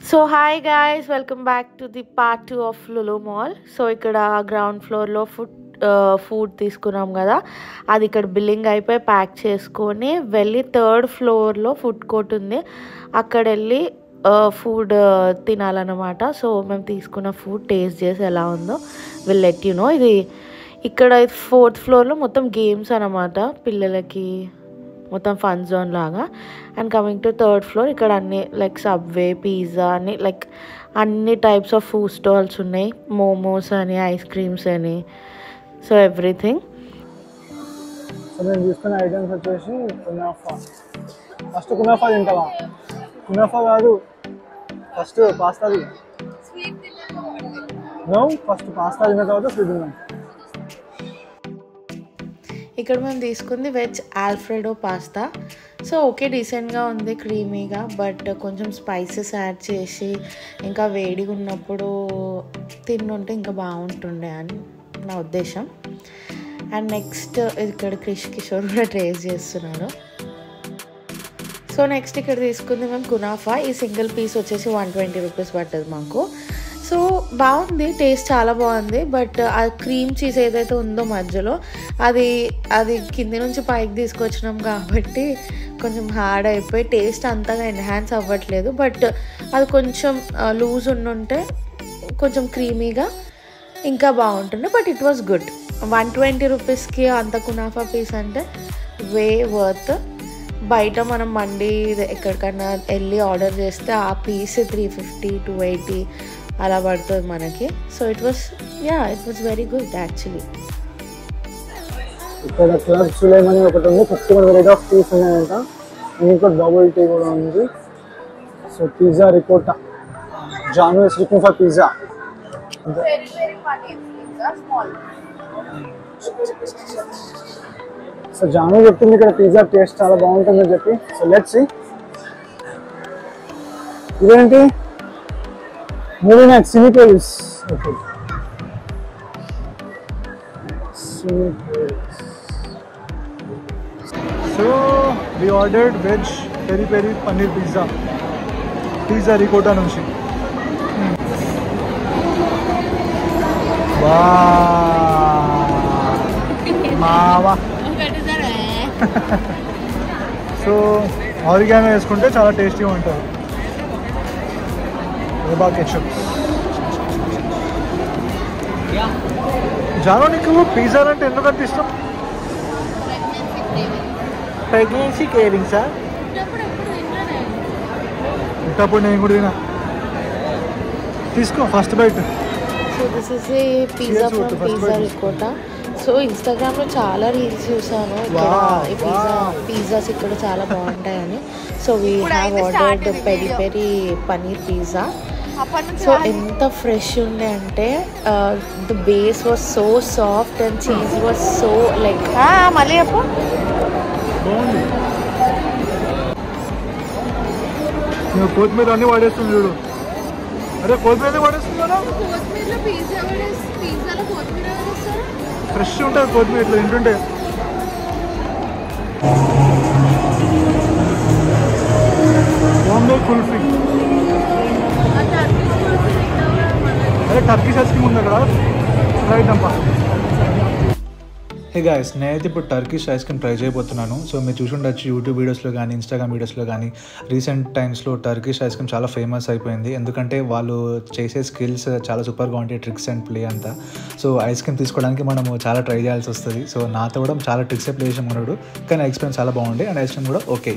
So hi guys, welcome back to the part 2 of Lulu mall. So ఇక్కడ ground ఫ్లోర్లో food తీసుకున్నాం కదా, అది ఇక్కడ బిల్లింగ్ అయిపోయి ప్యాక్ చేసుకొని వెళ్ళి థర్డ్ ఫ్లోర్లో ఫుడ్ కోర్ట్ ఉంది, అక్కడ వెళ్ళి ఫుడ్ తినాలన్నమాట. సో మేము తీసుకున్న ఫుడ్ టేస్ట్ చేసి ఎలా ఉందో విల్ లెట్ యు నో. ఇది ఇక్కడ ఫోర్త్ ఫ్లోర్లో మొత్తం గేమ్స్ అన్నమాట, పిల్లలకి మొత్తం ఫన్ జోన్ లాగా. And coming to third floor, ఇక్కడ అన్ని లైక్ సబ్వే, పిజ్జా అని లైక్ అన్ని టైప్స్ ఆఫ్ ఫుడ్ స్టాల్స్ ఉన్నాయి. మోమోస్ అని, ఐస్ క్రీమ్స్ అని, సో ఎవ్రీథింగ్. సో నేను తీసుకున్న ఐటమ్స్ వచ్చేసి కునాఫా. ఫస్ట్ కునాఫా తింటావా? కునాఫా కాదు, ఫస్ట్ పాస్తా తిన్నా. నో, ఫస్ట్ పాస్తా తిన్న తర్వాత స్వీట్ తిన్నాం. ఇక్కడ మేము తీసుకుంది veg Alfredo pasta. So okay, డీసెంట్గా ఉంది, క్రీమీగా, బట్ కొంచెం స్పైసెస్ యాడ్ చేసి ఇంకా వేడిగా ఉన్నప్పుడు తిన్నుంటే ఇంకా బాగుంటుండే అని నా ఉద్దేశం. అండ్ నెక్స్ట్ ఇక్కడ కిషోర్ కూడా టేస్ట్ చేస్తున్నాడు. సో నెక్స్ట్ ఇక్కడ తీసుకుంది మేము కునాఫా. ఈ సింగిల్ పీస్ వచ్చేసి 120 రూపీస్ పట్టదు మాకు. సో బాగుంది, టేస్ట్ చాలా బాగుంది, బట్ ఆ క్రీమ్ చీజ్ ఏదైతే ఉందో మధ్యలో అది కింది నుంచి పైకి తీసుకొచ్చినాం కాబట్టి కొంచెం హార్డ్ అయిపోయి టేస్ట్ అంతగా ఎన్హాన్స్ అవ్వట్లేదు. బట్ అది కొంచెం లూజ్ ఉండుంటే కొంచెం క్రీమీగా ఇంకా బాగుంటుండే. But it was good. 120 రూపీస్కి అంత కునాఫా పీస్ అంటే వే వర్త్. బయట మనం మండి ఎక్కడికన్నా వెళ్ళి ఆర్డర్ చేస్తే ఆ పీస్ 350, 280 అలా పడుతుంది మనకి. So it was very good actually. ఇక్కడ క్లబ్ సులేమ్ అని ఒకటి ఉంది, 51 వెరైటీ ఆఫ్ టీస్ ఉన్నాయంట. ఇంకోటి బబుల్ టీ కూడా ఉంది. So pizza ricotta, Janu is looking for pizza. So Janu చెప్తుంది ఇక్కడ పిజ్జా టేస్ట్ చాలా బాగుంటుందని చెప్పి. So let's see. ఇదేంటి? Movie night Cinepolis. Okay, so we ordered veg peri peri paneer pizza ricotta నుంచి. మావా. సో ఆరిగానో వేసుకుంటే చాలా టేస్టీగా ఉంటుంది. కెచప్. జాను, నీకు పిజ్జా అంటే ఎందుకంత ఇష్టం? ప్రెగ్నెన్సీ కేరింగ్సా? ఇంతప్పుడు నేను కూడా తినా. తీసుకో first bite. So this is a pizza from Pizza Ricotta. సో ఇన్స్టాగ్రామ్లో చాలా రీల్స్ చూసాను ఇక్కడ పిజ్జాస్ ఇక్కడ చాలా బాగుంటాయని. So we have ordered peri peri paneer pizza. So ఎంత ఫ్రెష్ ఉండే అంటే the base was so soft and cheese was so like మళ్ళీ చెప్పు. నువ్వు కొత్తిమీర అన్నీ వాడేస్తుంది చూడు. అరే కొత్తిమీర వాడేస్తుందా? ఫ్రెష్ ఉంటుంది కొత్తిమీర ఇట్లా తింటుంటే. బాంబే కుల్ఫీ. అరే టర్కిష్ ఐస్ క్రీమ్ ఉంది అక్కడ, రైట్ అంపా. హే గాయస్, నేనైతే ఇప్పుడు టర్కిష్ ఐస్ క్రీమ్ ట్రై చేయబోతున్నాను. సో మీరు చూసి ఉండొచ్చు యూట్యూబ్ వీడియోస్లో కానీ ఇన్స్టాగ్రామ్ వీడియోస్లో కానీ రీసెంట్ టైమ్స్లో టర్కిష్ ఐస్ క్రీమ్ చాలా ఫేమస్ అయిపోయింది. ఎందుకంటే వాళ్ళు చేసే స్కిల్స్ చాలా సూపర్గా ఉంటాయి, ట్రిక్స్ అండ్ ప్లే అంతా. సో ఐస్ క్రీమ్ తీసుకోవడానికి మనము చాలా ట్రై చేయాల్సి వస్తుంది. సో నాతో కూడా చాలా ట్రిక్సే ప్లే చేసాం ఉన్నాడు, కానీ ఎక్స్పీరియన్స్ చాలా బాగుంది అండ్ ఐస్ క్రీమ్ కూడా ఓకే.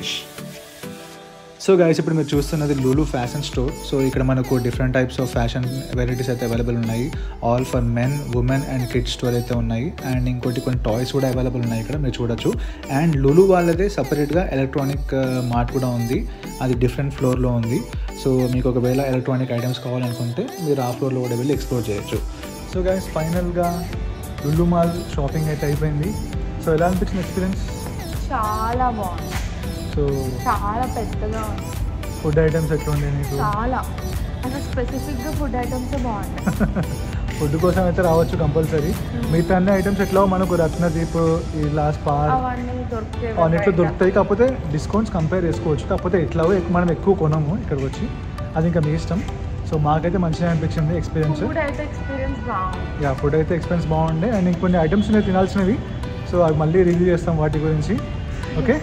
సో గైస్, ఇప్పుడు మీరు చూస్తున్నది లులు ఫ్యాషన్ స్టోర్. సో ఇక్కడ మనకు different types of fashion varieties అయితే అవైలబుల్ ఉన్నాయి. All for men, women and kids store అయితే ఉన్నాయి. అండ్ ఇంకోటి కొన్ని టాయ్స్ కూడా అవైలబుల్ ఉన్నాయి ఇక్కడ మీరు చూడొచ్చు. అండ్ లులు వాళ్ళదే సపరేట్గా ఎలక్ట్రానిక్ మార్ట్ కూడా ఉంది, అది డిఫరెంట్ ఫ్లోర్లో ఉంది. సో మీకు ఒకవేళ ఎలక్ట్రానిక్ ఐటమ్స్ కావాలనుకుంటే మీరు ఆ ఫ్లోర్లో కూడా వెళ్ళి ఎక్స్ప్లోర్ చేయొచ్చు. సో గైస్, ఫైనల్గా లులు మాల్ షాపింగ్ అయితే అయిపోయింది. సో ఎలా అనిపించిన ఎక్స్పీరియన్స్? చాలా బాగుంది. సో చాలా పెద్దగా ఉంది. ఫుడ్ ఐటమ్స్ ఎట్లా ఉండే నీకు? చాలా అంటే స్పెసిఫిక్గా ఫుడ్ ఐటమ్స్ బాగుంటాయి. ఫుడ్ కోసం అయితే రావచ్చు కంపల్సరీ. మిగతా అన్ని ఐటమ్స్ ఎట్లా మనకు రత్నదీప్, ఈ లాస్ట్ పార్ అన్నిట్లో దొరుకుతాయి. కాకపోతే డిస్కౌంట్స్ కంపేర్ చేసుకోవచ్చు. కాకపోతే ఎట్లా మనం ఎక్కువ కొనము ఇక్కడికి వచ్చి, అది ఇంకా మీ ఇష్టం. సో మాకైతే మంచిగా అనిపించింది ఎక్స్పీరియన్స్. ఫుడ్ అయితే ఎక్స్పీరియన్స్ బాగుండే. అండ్ ఇంకొన్ని ఐటమ్స్ ఉన్నాయి తినాల్సినవి, సో అవి మళ్ళీ రివ్యూ చేస్తాం వాటి గురించి. Okay,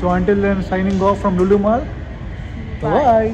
so until then signing off from Lulu Mall. Bye.